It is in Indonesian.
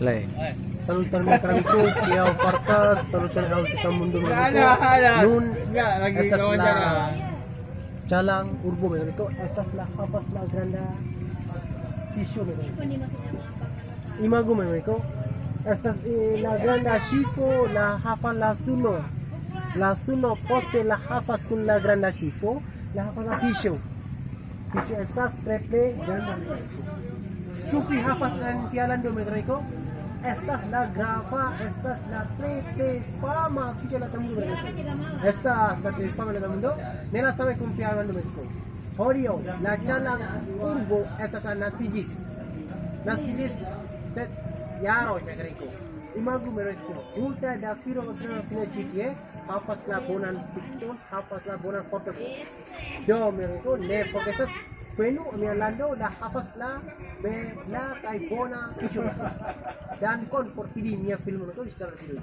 Lei. Salutan mekramiku, kia farkas, salutan au kita mundur nun, Enggak, lagi estas wawancara. la calang urbo mekramiku, estas la hafas la granda pisho mekramiku. Imago mekramiku, estas la granda shifo, la hafas la suno poste la hafas kun la granda shifo, la hafas la pisho. Pisho estas treple granda mekramiku. Tufi hafas en fialando mekramiku. Estas la grava, estas la tres fama, ficha la tamundo. Estas la tres fama la tamundo. Nela sabe confiar en México. Horio, la chala urbo, estas la nastigis. Nastigis set yaro México. Imagu México. Ulta da firo otra fina chitie, hafas la bonan picton, hafas la bonan porto. Do México, ne porque Penu mi lando la hafas la be la kai bona pichu dan kon por film mia film itu secara video